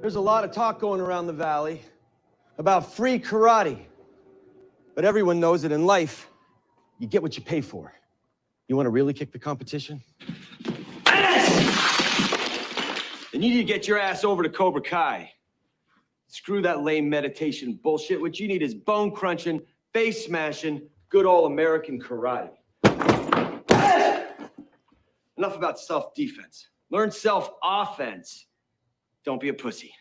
There's a lot of talk going around the valley about free karate. But everyone knows that in life, you get what you pay for. You want to really kick the competition? Then you need to get your ass over to Cobra Kai. Screw that lame meditation bullshit. What you need is bone-crunching, face-smashing, good all-American karate. Enough about self-defense. Learn self-offense. Don't be a pussy.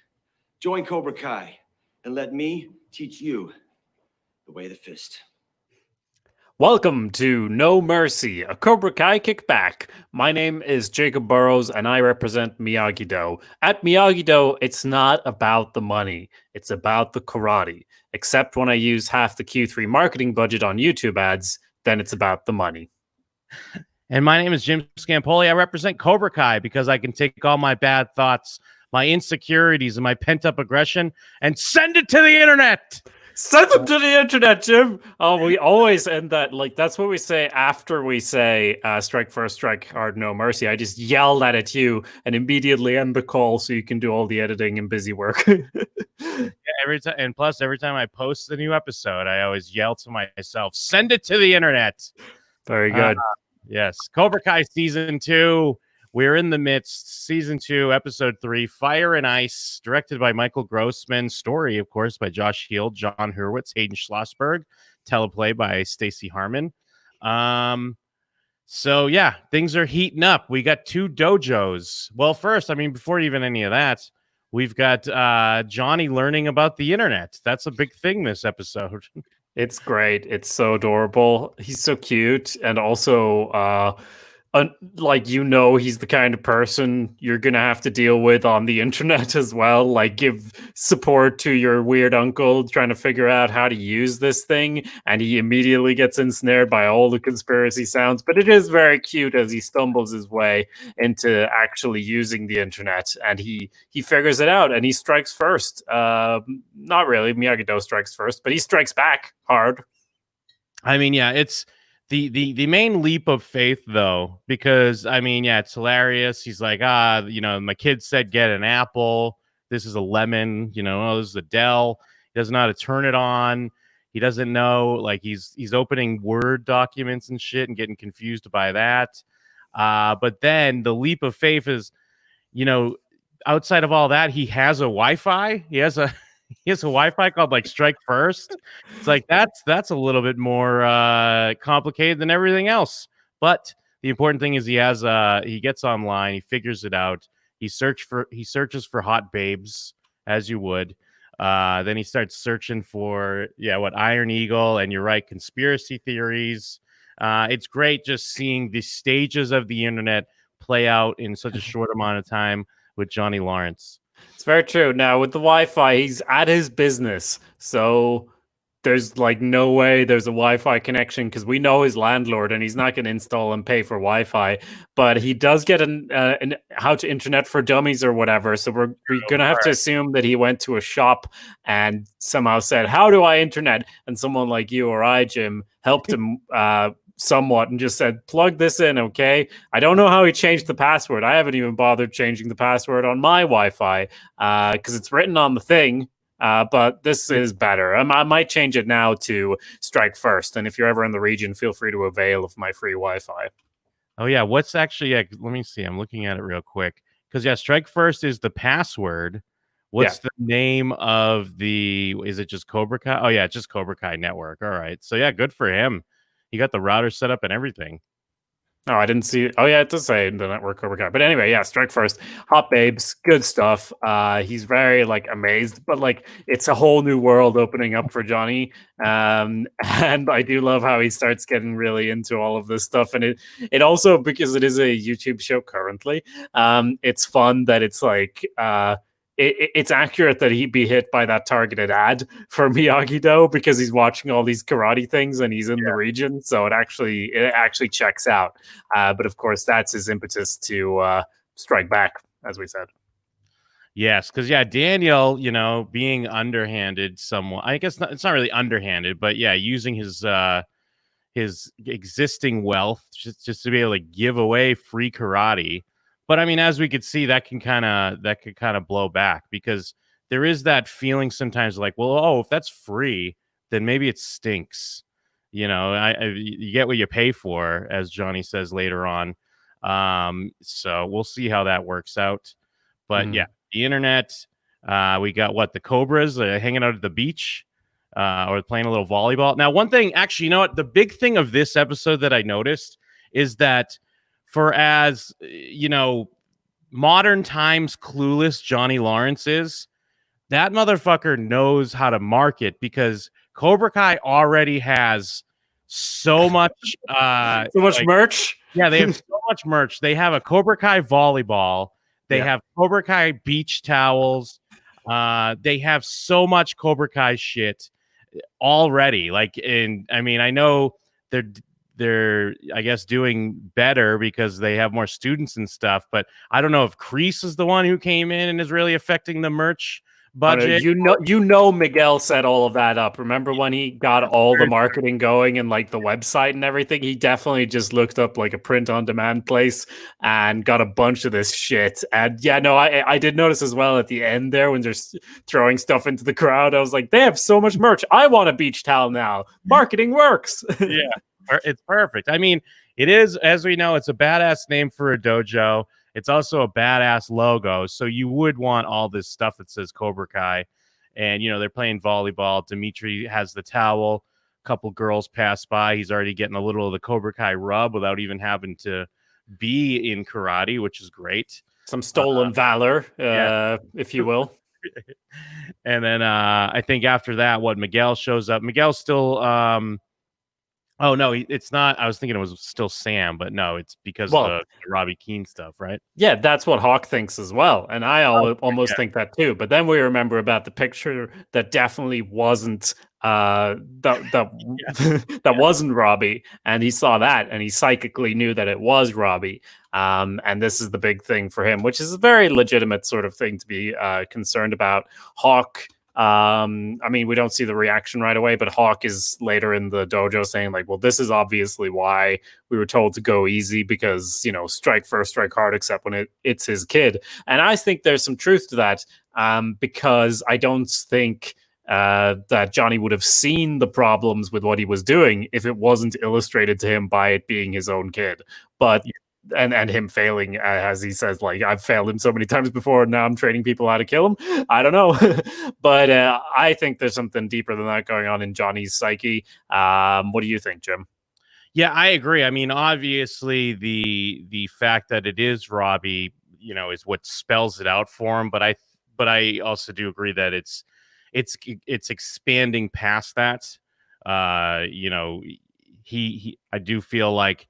Join Cobra Kai and let me teach you the way of the fist. Welcome to No Mercy, a Cobra Kai Kickback. My name is Jacob Burrows, and I represent Miyagi-Do. At Miyagi-Do, it's not about the money. It's about the karate. Except when I use half the Q3 marketing budget on YouTube ads, then it's about the money. And my name is Jim Scampoli. I represent Cobra Kai because I can take all my bad thoughts, my insecurities, and my pent-up aggression and send it to the internet. Send them to the internet, Jim. Oh, we always end that. Like, that's what we say after we say strike first, strike hard, no mercy. I just yell that at you and immediately end the call so you can do all the editing and busy work. Yeah, every time, and plus every time I post a new episode, I always yell to myself, send it to the internet. Very good. Yes. Cobra Kai Season 2. We're in the midst. Season 2, Episode 3, Fire and Ice, directed by Michael Grossman. Story, of course, by Josh Heald, John Hurwitz, Hayden Schlossberg. Teleplay by Stacey Harmon. So, yeah, things are heating up. We got 2 dojos. Well, first, before even any of that, we've got Johnny learning about the internet. That's a big thing this episode. It's great. It's so adorable. He's so cute. And also, he's the kind of person you're going to have to deal with on the internet as well. Like, give support to your weird uncle trying to figure out how to use this thing. And he immediately gets ensnared by all the conspiracy sounds. But it is very cute as he stumbles his way into actually using the internet. And he figures it out and he strikes first. Not really. Miyagi-Do strikes first, but he strikes back hard. It's the main leap of faith, though, because it's hilarious. He's like, my kid said get an apple. This is a lemon. This is a Dell. He doesn't know how to turn it on. He doesn't know. Like, he's opening Word documents and shit and getting confused by that. But then the leap of faith is, outside of all that, he has a Wi-Fi. He has a Wi-Fi called like Strike First. It's like that's a little bit more complicated than everything else. But the important thing is he gets online, he figures it out. He searches for hot babes, as you would. Then he starts searching for Iron Eagle, and you're right, conspiracy theories. It's great just seeing the stages of the internet play out in such a short amount of time with Johnny Lawrence. It's very true. Now, with the Wi-Fi, he's at his business, so there's like no way there's a Wi-Fi connection because we know his landlord and he's not going to install and pay for Wi-Fi. But he does get an how to internet for dummies or whatever. So we're going to have to assume that he went to a shop and somehow said, "How do I internet?" And someone like you or I, Jim, helped him somewhat and just said, plug this in, okay? I don't know how he changed the password. I haven't even bothered changing the password on my Wi-Fi because it's written on the thing, but this is better. I might change it now to Strike First, and if you're ever in the region, feel free to avail of my free Wi-Fi. Oh, yeah. What's actually, let me see. I'm looking at it real quick. Because, Strike First is the password. What's the name of is it just Cobra Kai? Oh, yeah, just Cobra Kai Network. All right. So, good for him. He got the router set up and everything. Oh, I didn't see it. Oh, yeah, it does say the network Cobra Kai. But anyway, Strike First. Hot babes. Good stuff. He's very, amazed. But, it's a whole new world opening up for Johnny. And I do love how he starts getting really into all of this stuff. And it also, because it is a YouTube show currently, it's fun that it's it's accurate that he'd be hit by that targeted ad for Miyagi-Do because he's watching all these karate things and he's in the region. So it actually checks out. But of course, that's his impetus to strike back, as we said. Yes, because Daniel, being underhanded somewhat. I guess it's not really underhanded, but using his existing wealth just to be able to give away free karate. But I mean, as we could see, that could kind of blow back, because there is that feeling sometimes like, well, oh, if that's free, then maybe it stinks. You get what you pay for, as Johnny says later on. So we'll see how that works out. But yeah, the internet. We got the Cobras hanging out at the beach, or playing a little volleyball. Now, one thing, actually, you know what? The big thing of this episode that I noticed is that, for as modern times clueless Johnny Lawrence is, that motherfucker knows how to market, because Cobra Kai already has so much so much merch. Yeah, they have so much merch. They have a Cobra Kai volleyball. They have Cobra Kai beach towels. They have so much Cobra Kai shit already. I know they're I guess doing better because they have more students and stuff, but I don't know if Kreese is the one who came in and is really affecting the merch budget. Miguel set all of that up. Remember when he got all the marketing going and like the website and everything? He definitely just looked up like a print on demand place and got a bunch of this shit. And yeah, no, I did notice as well at the end there when they're throwing stuff into the crowd. I was like, they have so much merch. I want a beach towel now. Marketing works. Yeah, it's perfect. I mean, it is, as we know, it's a badass name for a dojo. It's also a badass logo. So you would want all this stuff that says Cobra Kai. And, they're playing volleyball. Dimitri has the towel. A couple girls pass by. He's already getting a little of the Cobra Kai rub without even having to be in karate, which is great. Some stolen valor, if you will. And then I think after that, Miguel shows up. Miguel's still... Oh, no, it's not. I was thinking it was still Sam, but no, it's because of the Robbie Keane stuff, right? Yeah, that's what Hawk thinks as well. And I almost think that too. But then we remember about the picture that definitely wasn't that wasn't Robbie. And he saw that and he psychically knew that it was Robbie. And this is the big thing for him, which is a very legitimate sort of thing to be concerned about. Hawk... I mean, we don't see the reaction right away, but Hawk is later in the dojo saying like, well, this is obviously why we were told to go easy, because, strike first, strike hard, except when it's his kid. And I think there's some truth to that, because I don't think that Johnny would have seen the problems with what he was doing if it wasn't illustrated to him by it being his own kid. But and him failing, as he says, like, I've failed him so many times before, and now I'm training people how to kill him. I don't know. But I think there's something deeper than that going on in Johnny's psyche. What do you think, Jim? Yeah, I agree. I mean, obviously, the fact that it is Robbie, is what spells it out for him. But I also do agree that it's expanding past that. I do feel like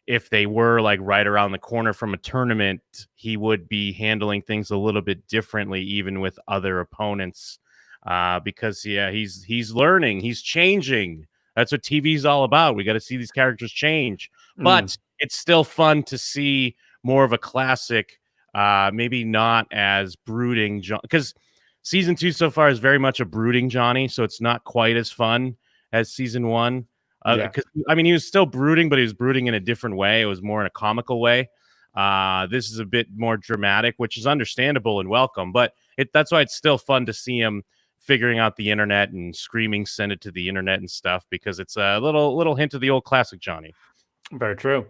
if they were like right around the corner from a tournament, he would be handling things a little bit differently, even with other opponents, because he's learning, he's changing. That's what TV's all about. We got to see these characters change, but it's still fun to see more of a classic, maybe not as brooding, because season 2 so far is very much a brooding Johnny, so it's not quite as fun as season 1. Because I mean, he was still brooding, but he was brooding in a different way. It was more in a comical way. This is a bit more dramatic, which is understandable and welcome. But that's why it's still fun to see him figuring out the internet and screaming, "Send it to the internet" and stuff, because it's a little hint of the old classic Johnny. Very true.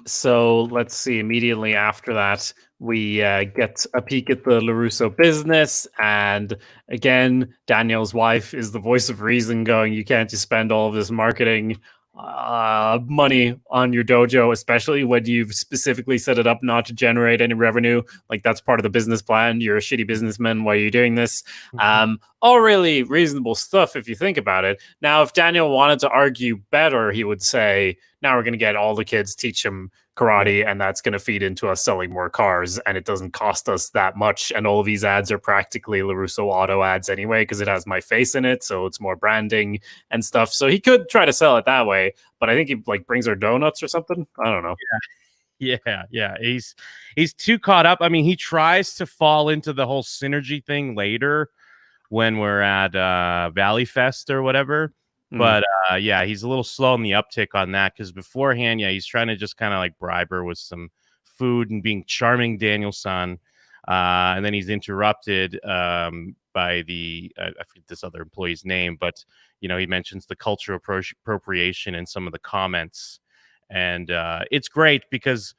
So let's see. Immediately after that, we get a peek at the LaRusso business. And again, Daniel's wife is the voice of reason, going, you can't just spend all of this marketing money on your dojo, especially when you've specifically set it up not to generate any revenue. Like, that's part of the business plan. You're a shitty businessman. Why are you doing this? All really reasonable stuff if you think about it. Now, if Daniel wanted to argue better, he would say, now we're going to get all the kids, teach them karate, and that's going to feed into us selling more cars, and it doesn't cost us that much. And all of these ads are practically LaRusso Auto ads anyway, because it has my face in it, so it's more branding and stuff. So he could try to sell it that way, but I think he like brings her donuts or something. I don't know. Yeah. He's too caught up. I mean, he tries to fall into the whole synergy thing later when we're at Valley Fest or whatever. But he's a little slow on the uptick on that, because beforehand, he's trying to just kind of like bribe her with some food and being charming Daniel-san. And then he's interrupted by I forget this other employee's name, but he mentions the cultural appropriation in some of the comments, and it's great because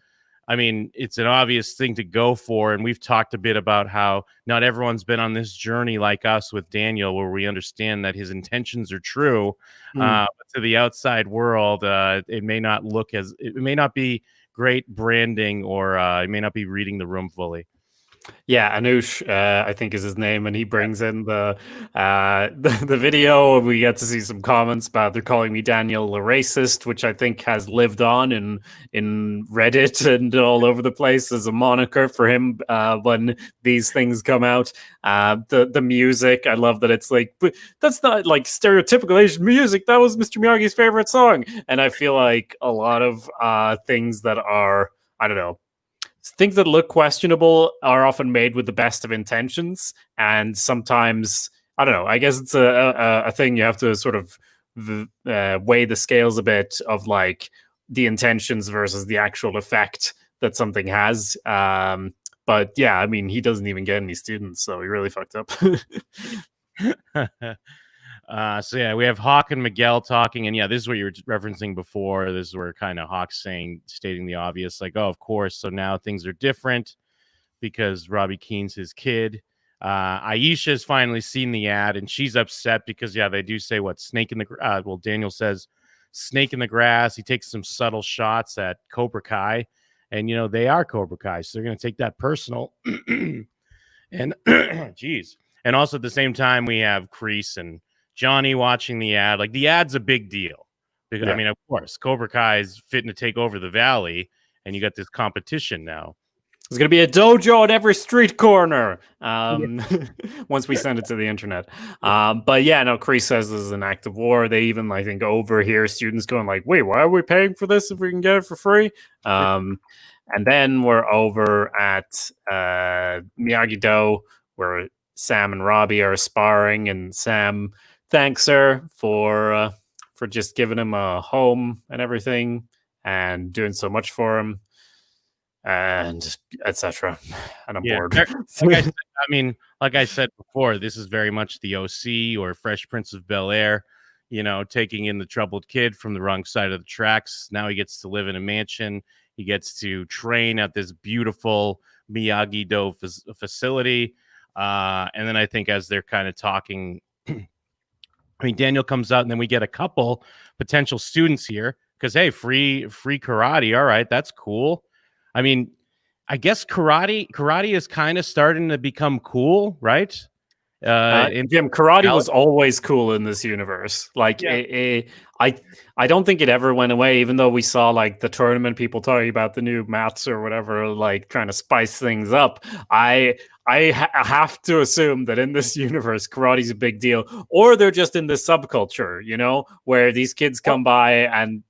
it's an obvious thing to go for, and we've talked a bit about how not everyone's been on this journey like us with Daniel, where we understand that his intentions are true. But to the outside world, it may not be great branding, or it may not be reading the room fully. Yeah, Anush, I think is his name, and he brings in the video. We get to see some comments about they're calling me Daniel a racist, which I think has lived on in Reddit and all over the place as a moniker for him when these things come out. The music, I love that it's like, but that's not like stereotypical Asian music. That was Mr. Miyagi's favorite song, and I feel like a lot of things that are, I don't know, things that look questionable are often made with the best of intentions, and sometimes, I don't know, I guess it's a thing you have to sort of weigh the scales a bit of like the intentions versus the actual effect that something has. But yeah, he doesn't even get any students, so he really fucked up. So yeah, we have Hawk and Miguel talking, and yeah, this is what you were referencing before. This is where kind of Hawk's stating the obvious, like, oh, of course, so now things are different because Robbie Keane's his kid. Aisha's finally seen the ad, and she's upset because they do say what snake in the well, Daniel says snake in the grass. He takes some subtle shots at Cobra Kai, and they are Cobra Kai, so they're gonna take that personal. And geez, and also at the same time we have Kreese and Johnny watching the ad. Like, the ad's a big deal because of course, Cobra Kai is fitting to take over the valley, and you got this competition now. There's going to be a dojo at every street corner once we send it to the internet. But yeah, no, Kreese says this is an act of war. They even, I think, overhear students going like, wait, why are we paying for this if we can get it for free? And then we're over at Miyagi-Do, where Sam and Robbie are sparring, and Sam thanks her for just giving him a home and everything and doing so much for him, and etc. And I'm bored. Like I said before, this is very much the OC or Fresh Prince of Bel-Air, taking in the troubled kid from the wrong side of the tracks. Now he gets to live in a mansion. He gets to train at this beautiful Miyagi-Do facility. And then I think as they're kind of talking, Daniel comes out, and then we get a couple potential students here because, hey, free karate. All right, that's cool. I guess karate is kind of starting to become cool, right? Jim, karate was always cool in this universe. Like, I don't think it ever went away, even though we saw like the tournament people talking about the new mats or whatever, like trying to spice things up. I have to assume that in this universe, karate's a big deal, or they're just in this subculture, where these kids come by, and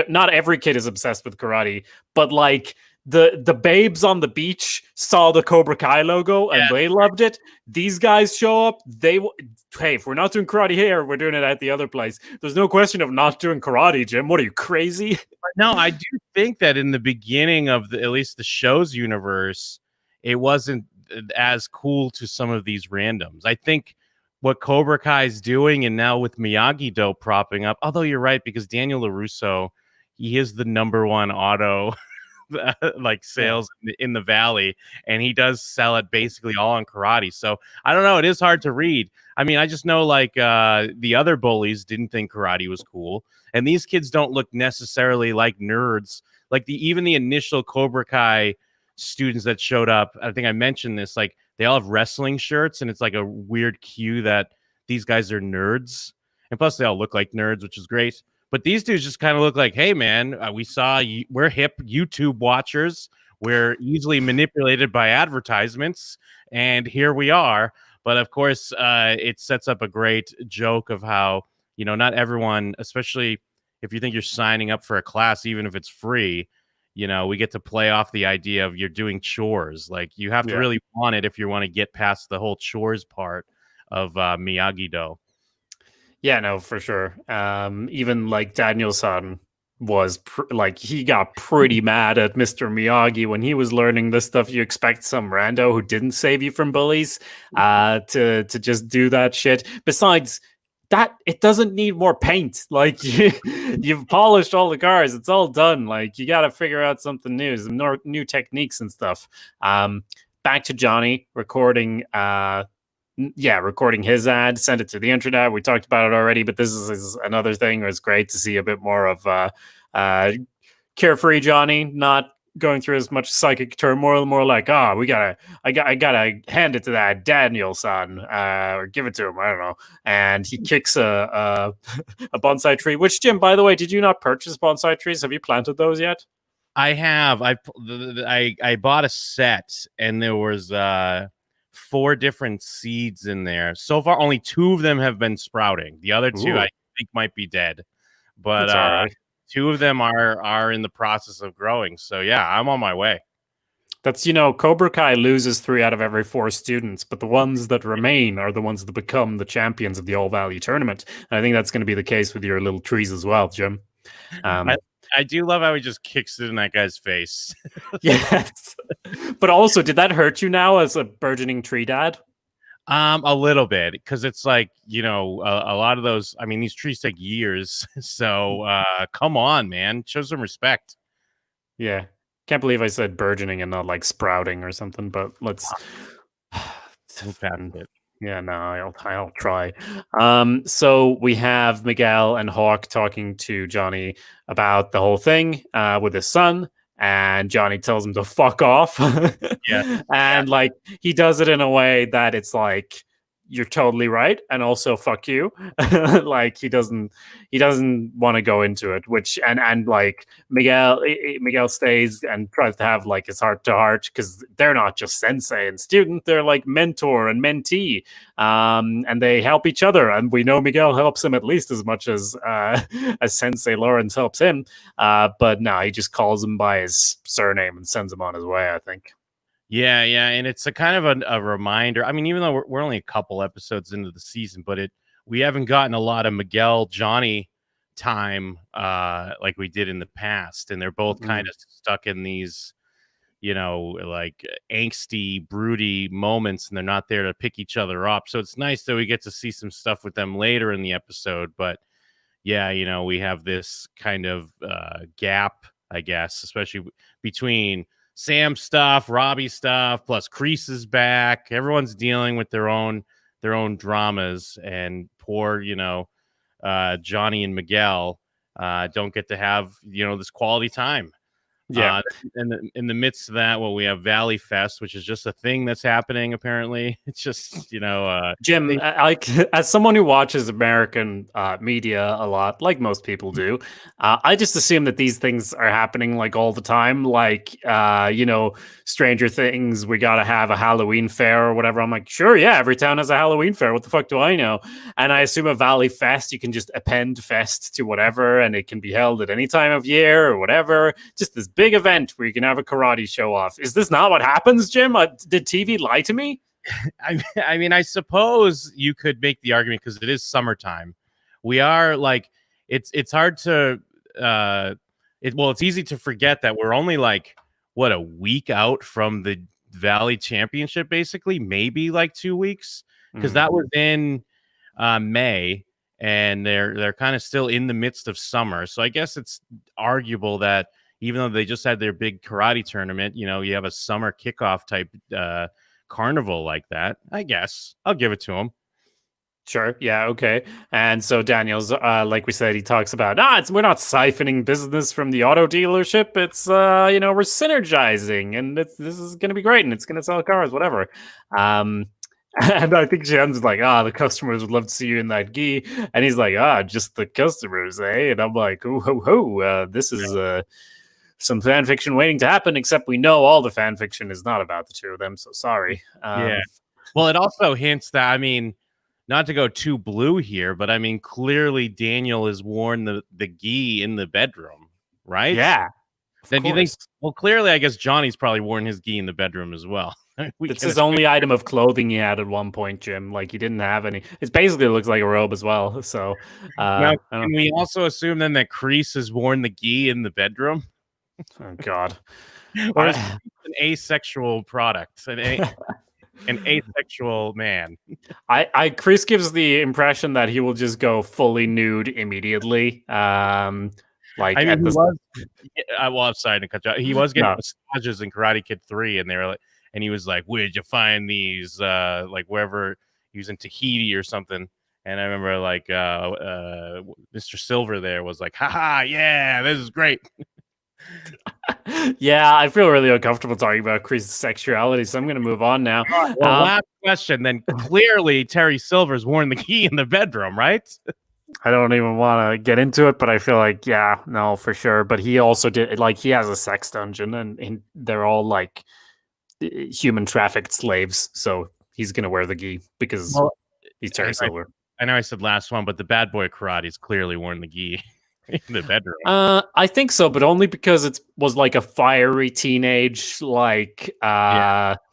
not every kid is obsessed with karate, but like the babes on the beach saw the Cobra Kai logo and they loved it. These guys show up. Hey, if we're not doing karate here, we're doing it at the other place. There's no question of not doing karate, Jim. What are you, crazy? No, I do think that in the beginning of at least the show's universe, it wasn't as cool to some of these randoms. I think what Cobra Kai is doing, and now with Miyagi-Do propping up, although you're right, because Daniel LaRusso, he is the number one auto like sales in the valley, and he does sell it basically all on karate. So I don't know, it is hard to read. I just know like the other bullies didn't think karate was cool, and these kids don't look necessarily like nerds. Like even the initial Cobra Kai students that showed up, I think I mentioned this, like they all have wrestling shirts, and it's like a weird cue that these guys are nerds, and plus they all look like nerds, which is great. But these dudes just kind of look like, hey, man, we're hip YouTube watchers. We're easily manipulated by advertisements. And here we are. But of course, it sets up a great joke of how, not everyone, especially if you think you're signing up for a class, even if it's free, we get to play off the idea of you're doing chores. Like you have to really want it if you want to get past the whole chores part of Miyagi-Do. Yeah, no, for sure. Even like Daniel-san was like he got pretty mad at Mr. Miyagi when he was learning this stuff. You expect some rando who didn't save you from bullies to just do that shit. Besides that, it doesn't need more paint. Like you've polished all the cars, it's all done. Like you got to figure out something new, some new techniques and stuff. Back to Johnny recording. Recording his ad, sent it to the internet. We talked about it already, but this is another thing. It was great to see a bit more of carefree Johnny, not going through as much psychic turmoil, more like, I gotta hand it to that Daniel son, or give it to him. I don't know. And he kicks a bonsai tree. Which, Jim, by the way, did you not purchase bonsai trees? Have you planted those yet? I have. I bought a set, and there was 4 different seeds in there. So far, only 2 of them have been sprouting. The other 2, I think, might be dead. But right. 2 of them are in the process of growing. So yeah, I'm on my way. That's, Cobra Kai loses 3 out of every 4 students, but the ones that remain are the ones that become the champions of the All Valley tournament. And I think that's going to be the case with your little trees as well, Jim. I do love how he just kicks it in that guy's face. Yes. But also, did that hurt you now as a burgeoning tree dad? A little bit, because it's like, a lot of those, I mean, these trees take years. So come on, man. Show some respect. Yeah. Can't believe I said burgeoning and not like sprouting or something, but let's Yeah, no, I'll try. So we have Miguel and Hawk talking to Johnny about the whole thing with his son, and Johnny tells him to fuck off. Yeah. And like he does it in a way that it's like, you're totally right, and also fuck you. Like he doesn't want to go into it, which and like Miguel stays and tries to have like his heart to heart, because they're not just sensei and student, they're like mentor and mentee, and they help each other, and we know Miguel helps him at least as much as Sensei Lawrence helps him, but no, he just calls him by his surname and sends him on his way, I think. Yeah, and it's a kind of a reminder. I mean, even though we're only a couple episodes into the season, but we haven't gotten a lot of Miguel Johnny time like we did in the past, and they're both kind of stuck in these, like angsty, broody moments, and they're not there to pick each other up. So it's nice that we get to see some stuff with them later in the episode. But yeah, we have this kind of gap, I guess, especially between Sam stuff, Robbie stuff, plus Kreese is back. Everyone's dealing with their own dramas, and poor, Johnny and Miguel don't get to have, this quality time. Yeah. In the midst of that, we have Valley Fest, which is just a thing that's happening. Apparently, it's just Jim, as someone who watches American media a lot, like most people do, I just assume that these things are happening like all the time. Like Stranger Things, we gotta have a Halloween fair or whatever. I'm like, sure, yeah, every town has a Halloween fair. What the fuck do I know? And I assume a Valley Fest, you can just append fest to whatever, and it can be held at any time of year or whatever. Just this big event where you can have a karate show off. Is this not what happens, Jim? Did TV lie to me? I mean, I suppose you could make the argument, because it is summertime. We are like, it's hard to it's easy to forget that we're only like a week out from the Valley Championship, basically, maybe like 2 weeks, because that was in May, and they're kind of still in the midst of summer. So I guess it's arguable that even though they just had their big karate tournament, you have a summer kickoff type carnival like that. I guess I'll give it to him. Sure. Yeah. Okay. And so Daniel's, like we said, he talks about, we're not siphoning business from the auto dealership. It's, we're synergizing, and this is going to be great, and it's going to sell cars, whatever. And I think Jen's like, the customers would love to see you in that gi. And he's like, just the customers, eh? And I'm like, this is some fan fiction waiting to happen, except we know all the fan fiction is not about the two of them, so sorry. Yeah. Well, it also hints that, I mean, not to go too blue here, but I mean, clearly Daniel has worn the gi in the bedroom, right? Yeah. Then do you think, well, clearly, I guess Johnny's probably worn his gi in the bedroom as well. It's his only item of clothing he had at one point, Jim. Like he didn't have any. It basically looks like a robe as well. So now, can we also assume then that Kreese has worn the gi in the bedroom? Oh God. Or is Kreese an asexual product? An asexual man. Chris gives the impression that he will just go fully nude immediately. Like I mean, at the well, I'm sorry to cut you out. He was getting No. massages in Karate Kid 3, and they were like, and he was like, "Where'd you find these?" Like wherever he was in Tahiti or something. And I remember like Mr. Silver there was like, "Haha, yeah, this is great." Yeah, I feel really uncomfortable talking about Chris's sexuality, so I'm going to move on now. Well, last question. Then clearly Terry Silver's worn the key in the bedroom, right? I don't even want to get into it, but I feel like, yeah, no, for sure. But he also did, like, he has a sex dungeon, and they're all like human trafficked slaves. So he's going to wear the gi because he's Terry Silver. I know I said last one, but the bad boy karate's clearly worn the gi in the bedroom. I think so, but only because it was like a fiery teenage, like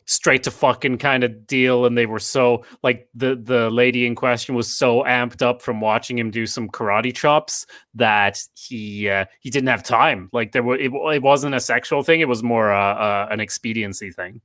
straight to fucking kind of deal, and they were so like the lady in question was so amped up from watching him do some karate chops that he didn't have time. Like it wasn't a sexual thing; it was more an expediency thing.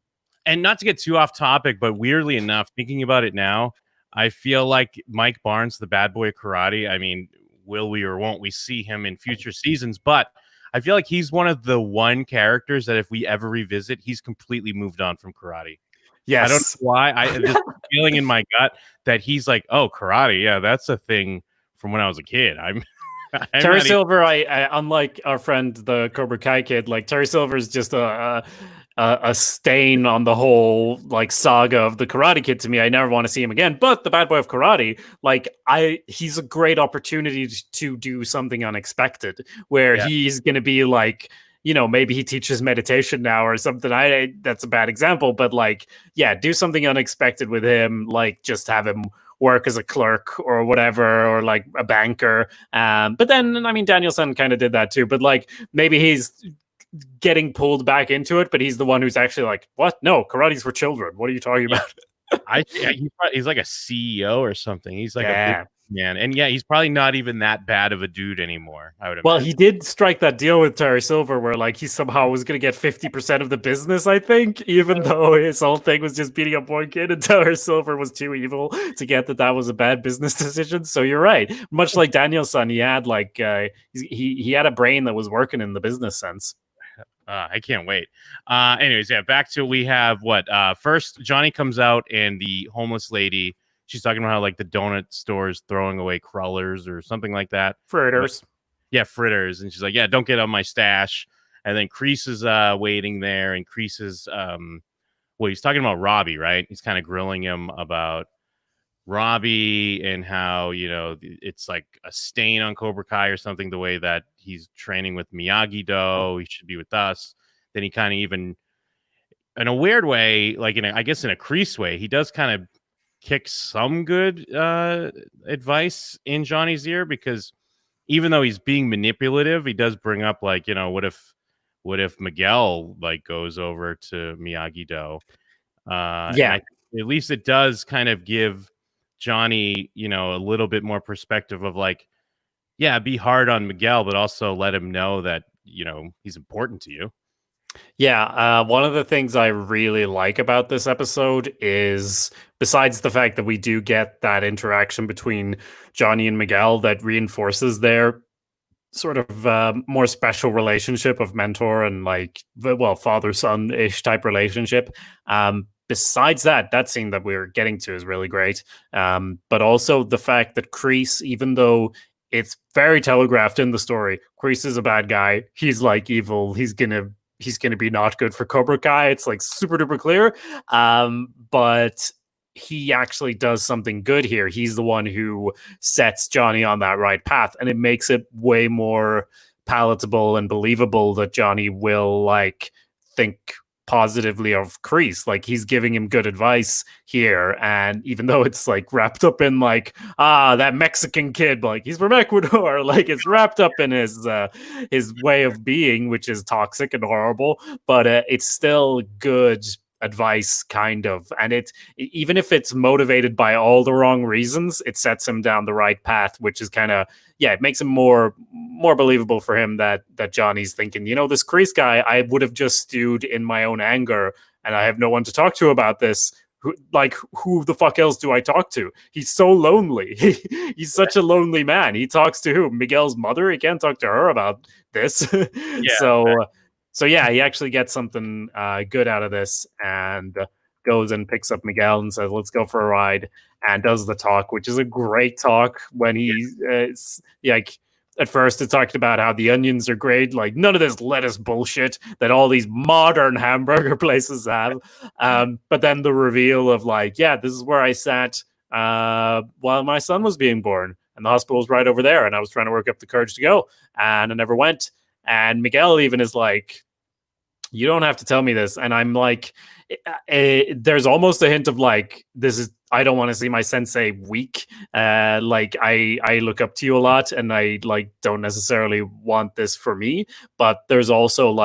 And not to get too off topic, but weirdly enough, thinking about it now, I feel like Mike Barnes, the bad boy karate. I mean, will we or won't we see him in future seasons? But I feel like he's one of the one characters that if we ever revisit, he's completely moved on from karate. Yes. I don't know why. I just feeling in my gut that he's like, oh, karate. Yeah, that's a thing from when I was a kid. I'm Terry Silver, I unlike our friend, the Cobra Kai kid, like Terry Silver is just a stain on the whole like saga of the Karate Kid to me. I never want to see him again. But the bad boy of karate, like he's a great opportunity to do something unexpected where he's going to be like, you know, maybe he teaches meditation now or something. That's a bad example, but like, yeah, do something unexpected with him. Like just have him work as a clerk or whatever, or like a banker. But then, I mean, Danielson kind of did that too, but like maybe he's getting pulled back into it, but he's the one who's actually like, what? No, karate's for children. What are you talking about? He's like a CEO or something. He's like a big man. And yeah, he's probably not even that bad of a dude anymore, I would imagine. Well, he did strike that deal with Terry Silver where like he somehow was going to get 50% of the business, I think, even though his whole thing was just beating up one kid, and Terry Silver was too evil to get that was a bad business decision. So you're right. Much like Danielson, he had like he had a brain that was working in the business sense. I can't wait. Anyways, yeah, back to we have what? First, Johnny comes out and the homeless lady, she's talking about how like the donut store's throwing away crullers or something like that. Fritters. Yeah, fritters. And she's like, yeah, don't get on my stash. And then Kreese is waiting there, and Kreese is well, he's talking about Robbie, right? He's kind of grilling him about Robbie and how, you know, it's like a stain on Cobra Kai or something, the way that he's training with Miyagi-Do, he should be with us. Then he kind of even, in a weird way, like I guess in a Kreese way, he does kind of kick some good advice in Johnny's ear, because even though he's being manipulative, he does bring up like, you know, what if Miguel like goes over to Miyagi-Do? At least it does kind of give Johnny, you know, a little bit more perspective of like, yeah, be hard on Miguel, but also let him know that, you know, he's important to you. Yeah, one of the things I really like about this episode is, besides the fact that we do get that interaction between Johnny and Miguel that reinforces their sort of more special relationship of mentor and like, well, father-son-ish type relationship. Besides that scene that we're getting to is really great. But also the fact that Kreese, even though it's very telegraphed in the story, Kreese is a bad guy. He's like evil. He's gonna be not good for Cobra Kai. It's like super duper clear. But he actually does something good here. He's the one who sets Johnny on that right path, and it makes it way more palatable and believable that Johnny will like think positively of Kreese. Like he's giving him good advice here, and even though it's like wrapped up in like that Mexican kid, like he's from Ecuador, like it's wrapped up in his way of being, which is toxic and horrible, but it's still good advice, kind of. And even if it's motivated by all the wrong reasons, it sets him down the right path, which is kind of, it makes him more believable for him that Johnny's thinking, this Kreese guy, I would have just stewed in my own anger, and I have no one to talk to about this. Who the fuck else do I talk to? He's so lonely. He's such a lonely man. He talks to who? Miguel's mother? He can't talk to her about this. So yeah, he actually gets something good out of this, and goes and picks up Miguel and says, let's go for a ride, and does the talk, which is a great talk when he's at first it talked about how the onions are great, like none of this lettuce bullshit that all these modern hamburger places have. But then the reveal of this is where I sat while my son was being born, and the hospital was right over there, and I was trying to work up the courage to go, and I never went. And Miguel even is like, you don't have to tell me this. And I'm like, there's almost a hint of I don't want to see my sensei weak. I look up to you a lot, and I don't necessarily want this for me. But there's also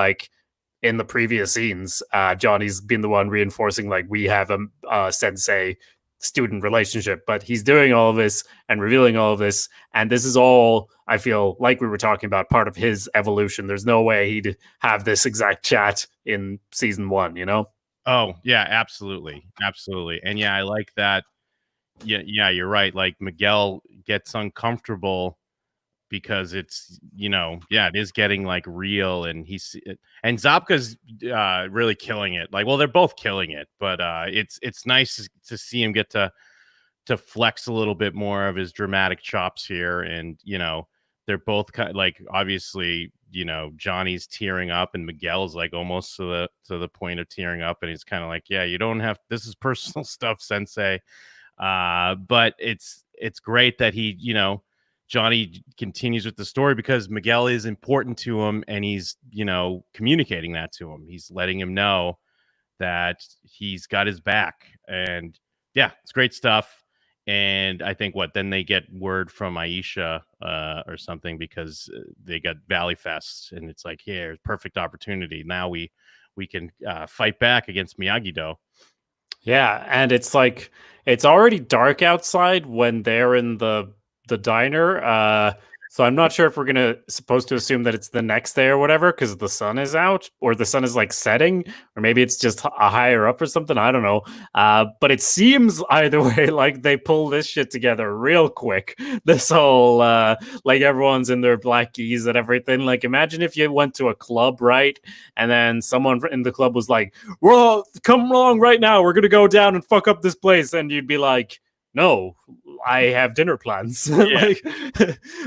in the previous scenes, Johnny's been the one reinforcing we have a sensei student relationship, but he's doing all of this and revealing all of this, and this is all, I feel like we were talking about, part of his evolution. There's no way he'd have this exact chat in season 1, Oh yeah, absolutely. And yeah, I like that. Yeah, you're right. Miguel gets uncomfortable because it's it is getting real, and and Zabka's really killing it. They're both killing it, but it's nice to see him get to flex a little bit more of his dramatic chops here. And they're both obviously Johnny's tearing up, and Miguel's almost to the point of tearing up, and he's kind of yeah, you don't have, this is personal stuff, sensei. But it's great that he Johnny continues with the story, because Miguel is important to him, and he's, communicating that to him. He's letting him know that he's got his back. And yeah, it's great stuff. And I think then they get word from Aisha or something, because they got Valley Fest, and it's here, perfect opportunity. Now we can fight back against Miyagi-Do. Yeah, and it's it's already dark outside when they're in the diner. So I'm not sure if we're supposed to assume that it's the next day or whatever, because the sun is out, or the sun is setting, or maybe it's just a higher up or something. I don't know. But it seems either way they pull this shit together real quick. This whole everyone's in their black geese and everything. Imagine if you went to a club, right, and then someone in the club was like, "Well, come along right now. We're gonna go down and fuck up this place," and you'd be like, "No, I have dinner plans."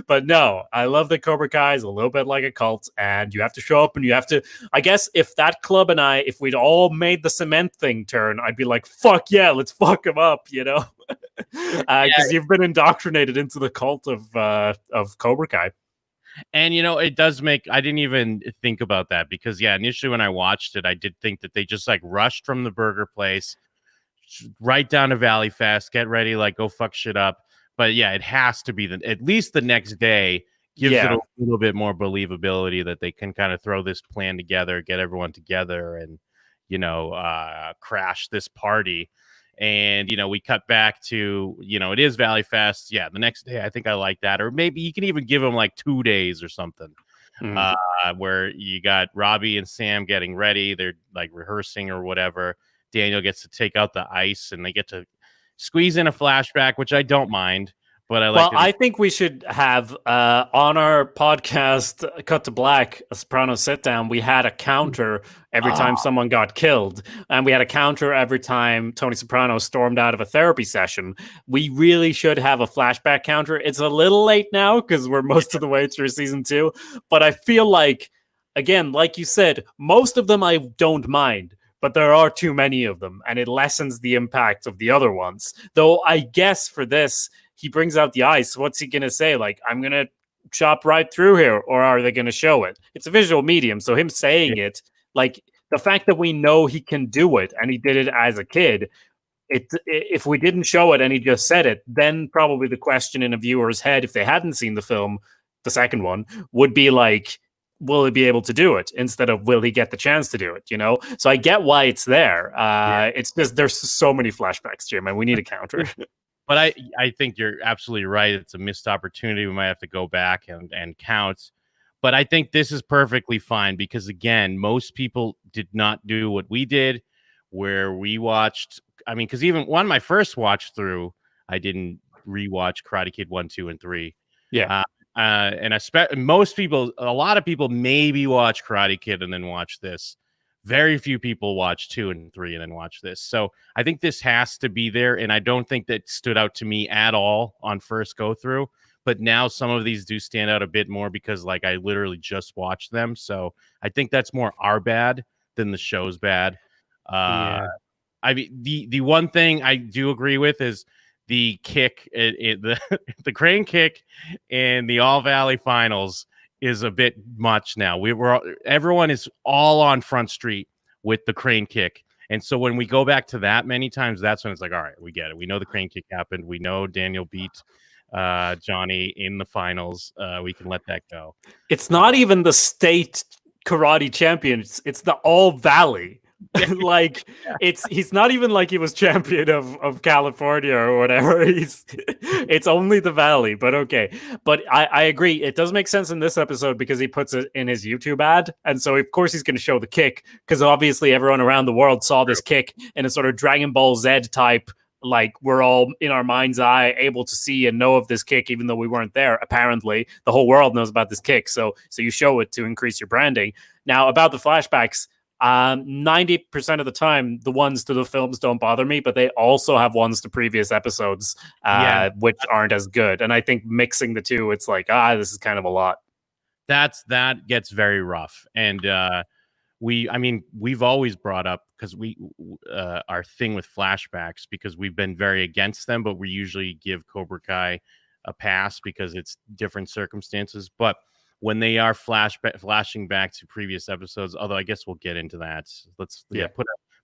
But no, I love that Cobra Kai is a little bit like a cult, and you have to show up, and you have to, I guess if that club and if we'd all made the cement thing turn, I'd be like, fuck yeah, let's fuck him up, because you've been indoctrinated into the cult of Cobra Kai. And it does make, I didn't even think about that, because initially when I watched it, I did think that they just rushed from the burger place right down to Valley Fest, get ready, go fuck shit up. But yeah, it has to be at least the next day gives it a little bit more believability that they can kind of throw this plan together, get everyone together, and crash this party. And we cut back to it is Valley Fest. Yeah, the next day. I think I like that. Or maybe you can even give them 2 days or something. Where you got Robbie and Sam getting ready, they're rehearsing or whatever. Daniel gets to take out the ice, and they get to squeeze in a flashback, which I don't mind. But I think we should have on our podcast, Cut to Black, a Soprano sit down. We had a counter every time someone got killed, and we had a counter every time Tony Soprano stormed out of a therapy session. We really should have a flashback counter. It's a little late now because we're most of the way through season 2, but I feel again, like you said, most of them I don't mind. But there are too many of them, and it lessens the impact of the other ones. Though I guess for this, he brings out the ice. What's he going to say? I'm going to chop right through here, or are they going to show it? It's a visual medium, so him saying it, the fact that we know he can do it, and he did it as a kid, if we didn't show it and he just said it, then probably the question in a viewer's head, if they hadn't seen the film, the second one, would be will he be able to do it instead of will he get the chance to do it, you know? So I get why it's there. It's just there's so many flashbacks, Jim, and we need a counter. But I think you're absolutely right. It's a missed opportunity. We might have to go back and count. But I think this is perfectly fine because, again, most people did not do what we did, where we watched. I mean, because even on my first watch through, I didn't rewatch Karate Kid 1, 2, and 3. Yeah. And most people, a lot of people maybe watch Karate Kid and then watch this. Very few people watch 2 and 3 and then watch this. So I think this has to be there. And I don't think that stood out to me at all on first go through. But now some of these do stand out a bit more because like I literally just watched them. So I think that's more our bad than the show's bad. I mean, the one thing I do agree with is the kick, the crane kick in the All Valley Finals is a bit much now. Everyone is all on Front Street with the crane kick. And so when we go back to that many times, that's when it's like, all right, we get it. We know the crane kick happened. We know Daniel beat Johnny in the finals. We can let that go. It's not even the state karate champions. It's the All Valley. Like he's not even like he was champion of California or whatever. It's only the Valley, but okay. But I agree. It does make sense in this episode because he puts it in his YouTube ad. And so of course he's going to show the kick because obviously everyone around the world saw this kick in a sort of Dragon Ball Z type. Like we're all in our mind's eye able to see and know of this kick, even though we weren't there. Apparently the whole world knows about this kick. So you show it to increase your branding. Now about the flashbacks, 90% of the time the ones to the films don't bother me, but they also have ones to previous episodes which aren't as good. And I think mixing the two, it's like this is kind of a lot. That gets very rough. And we've always brought up because our thing with flashbacks, because we've been very against them, but we usually give Cobra Kai a pass because it's different circumstances. But when they are flashing back to previous episodes, although I guess we'll get into that. Let's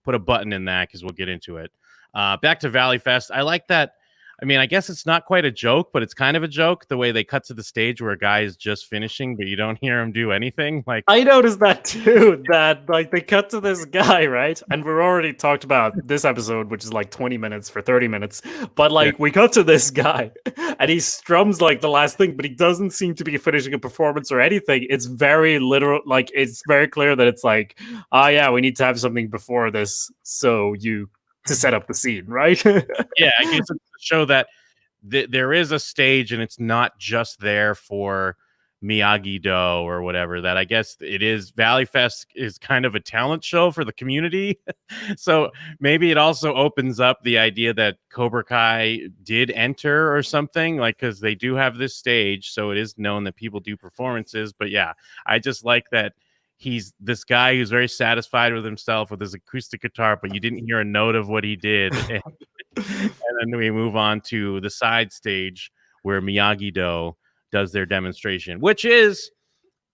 put a button in that because we'll get into it. Back to Valley Fest. I like that. I mean, I guess it's not quite a joke, but it's kind of a joke the way they cut to the stage where a guy is just finishing, but you don't hear him do anything. Like I noticed that too, that like they cut to this guy, right? And we're already talked about this episode, which is like 20 minutes for 30 minutes. But like we cut to this guy and he strums like the last thing, but he doesn't seem to be finishing a performance or anything. It's very literal, like it's very clear that it's like, we need to have something before this to set up the scene, right? Yeah, I guess it's to show that there is a stage and it's not just there for Miyagi-Do or whatever. That I guess it is. Valley Fest is kind of a talent show for the community. So maybe it also opens up the idea that Cobra Kai did enter or something, like because they do have this stage. So it is known that people do performances. But yeah, I just like that he's this guy who's very satisfied with himself with his acoustic guitar, but you didn't hear a note of what he did. And then we move on to the side stage where Miyagi-Do does their demonstration, which is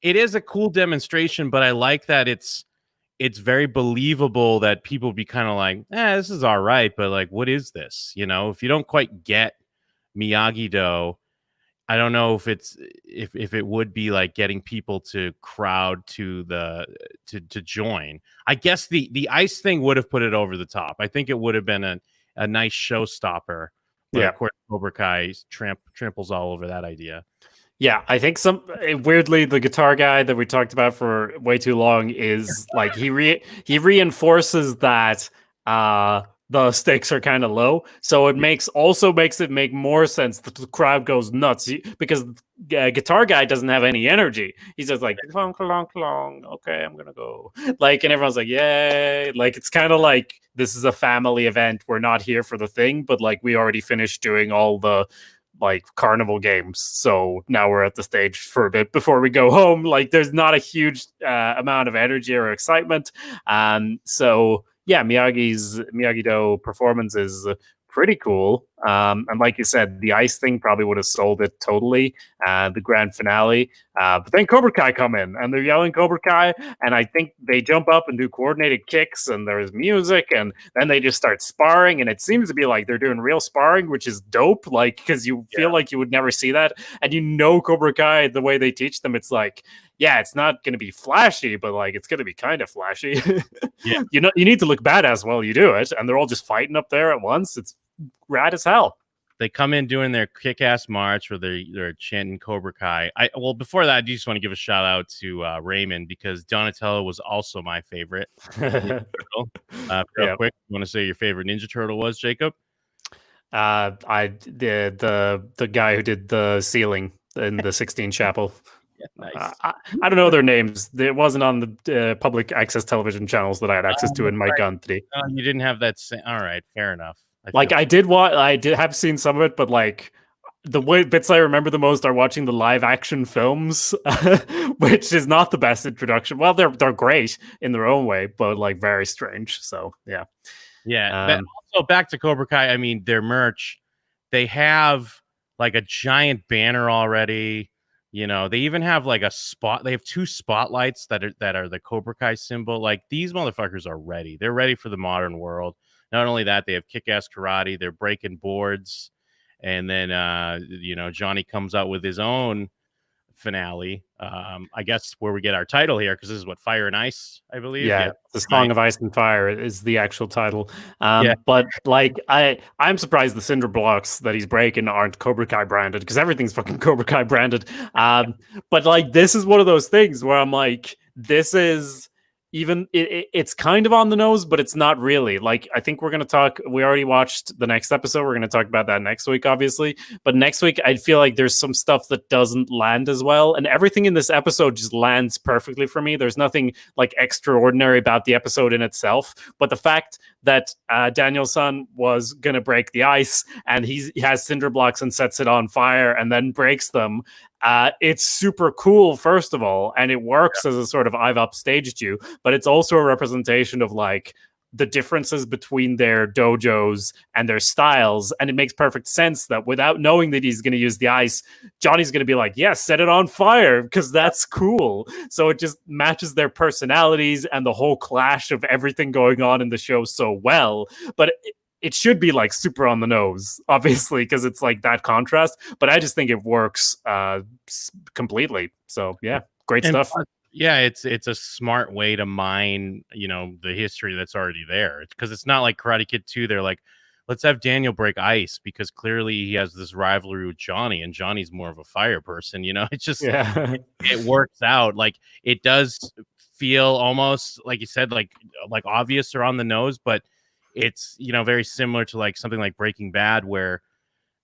a cool demonstration, but I like that it's very believable that people be kind of like, this is all right, but like, what is this? You know, if you don't quite get Miyagi-Do, I don't know if it would be like getting people to crowd to to join. I guess the ice thing would have put it over the top. I think it would have been a nice showstopper. But of course, Cobra Kai tramples all over that idea. Yeah, I think weirdly the guitar guy that we talked about for way too long is like he reinforces that the stakes are kind of low, so it makes it make more sense that the crowd goes nuts because guitar guy doesn't have any energy. He's just like clong, clong, clong. Okay, I'm gonna go. Like, and everyone's like, yay! Like it's kind of like this is a family event. We're not here for the thing, but like we already finished doing all the like carnival games, so now we're at the stage for a bit before we go home. Like there's not a huge amount of energy or excitement, so yeah, Miyagi-Do performance is pretty cool. And like you said, the ice thing probably would have sold it totally. The grand finale. But then Cobra Kai come in and they're yelling Cobra Kai. And I think they jump up and do coordinated kicks and there's music. And then they just start sparring. And it seems to be like they're doing real sparring, which is dope. Like, because you feel like you would never see that. And Cobra Kai, the way they teach them, it's like, yeah, it's not going to be flashy, but like it's going to be kind of flashy. Yeah. You need to look badass while you do it. And they're all just fighting up there at once. It's rad as hell. They come in doing their kick-ass march where they're chanting Cobra Kai. Well, before that, I just want to give a shout out to Raymond because Donatello was also my favorite. Real quick, you want to say your favorite Ninja Turtle was, Jacob? The guy who did the ceiling in the 16 Chapel. Yeah, nice. I don't know their names. It wasn't on the public access television channels that I had access to in my country. You didn't have that. All right, fair enough. I did have seen some of it, but like the bits I remember the most are watching the live action films, which is not the best introduction. Well, they're great in their own way, but like very strange. So yeah. Also, back to Cobra Kai. I mean, their merch. They have like a giant banner already. You know, they even have like a spot. They have 2 spotlights that are the Cobra Kai symbol. Like these motherfuckers are ready. They're ready for the modern world. Not only that, they have kick-ass karate. They're breaking boards, and then Johnny comes out with his own finale. I guess where we get our title here because this is what Fire and Ice, I believe. Yeah, the Song of Ice and Fire is the actual title. But like I'm surprised the cinder blocks that he's breaking aren't Cobra Kai branded because everything's fucking Cobra Kai branded. But like this is one of those things where I'm like, this is it's kind of on the nose, but it's not really. Like I think we're going to talk, we already watched the next episode, we're going to talk about that next week obviously, but next week I feel like there's some stuff that doesn't land as well, and everything in this episode just lands perfectly for me. There's nothing like extraordinary about the episode in itself, but the fact that Daniel-san was going to break the ice and he has cinder blocks and sets it on fire and then breaks them, it's super cool, first of all, and it works as a sort of I've upstaged you, but it's also a representation of like the differences between their dojos and their styles, and it makes perfect sense that without knowing that he's going to use the ice, Johnny's going to be like, yes, set it on fire, because that's cool. So it just matches their personalities and the whole clash of everything going on in the show so well, but it should be like super on the nose, obviously, because it's like that contrast. But I just think it works completely. So yeah, great stuff. Yeah, it's a smart way to mine, the history that's already there. Because it's not like Karate Kid 2. They're like, let's have Daniel break ice because clearly he has this rivalry with Johnny, and Johnny's more of a fire person. It's just it works out. Like it does feel almost like you said, like obvious or on the nose, but it's very similar to like something like Breaking Bad where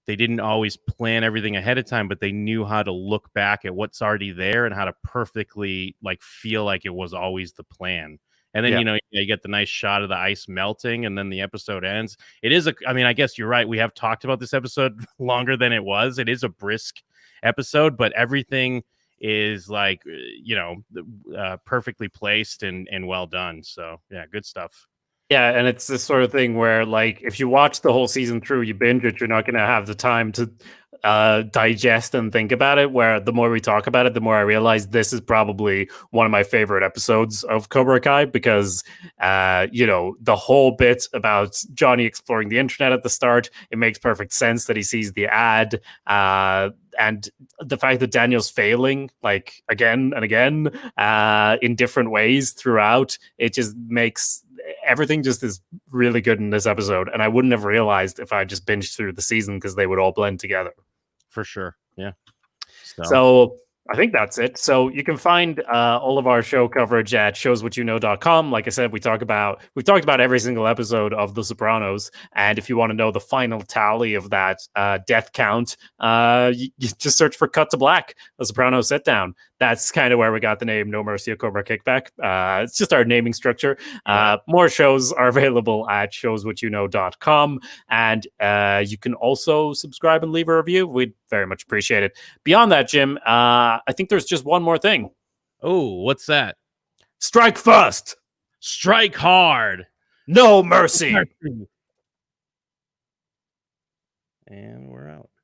they didn't always plan everything ahead of time, but they knew how to look back at what's already there and how to perfectly like feel like it was always the plan. And then you get the nice shot of the ice melting and then the episode ends. It is I guess you're right, we have talked about this episode longer than it was. It is a brisk episode, but everything is like perfectly placed and well done. So yeah, good stuff. Yeah, and it's this sort of thing where, like, if you watch the whole season through, you binge it, you're not going to have the time to digest and think about it, where the more we talk about it, the more I realize this is probably one of my favorite episodes of Cobra Kai because, the whole bit about Johnny exploring the internet at the start, it makes perfect sense that he sees the ad, and the fact that Daniel's failing, like, again and again, in different ways throughout, it just makes everything just is really good in this episode. And I wouldn't have realized if I just binged through the season because they would all blend together. For sure. Yeah. So I think that's it. So you can find all of our show coverage at showswhatyouknow.com. Like I said, we've talked about every single episode of The Sopranos. And if you want to know the final tally of that death count, you just search for Cut to Black, The Sopranos Sit Down. That's kind of where we got the name No Mercy of Cobra Kickback. It's just our naming structure. More shows are available at showswhatyouknow.com. And you can also subscribe and leave a review. We'd very much appreciate it. Beyond that, Jim, I think there's just one more thing. Oh, what's that? Strike first. Strike hard. No mercy. and we're out.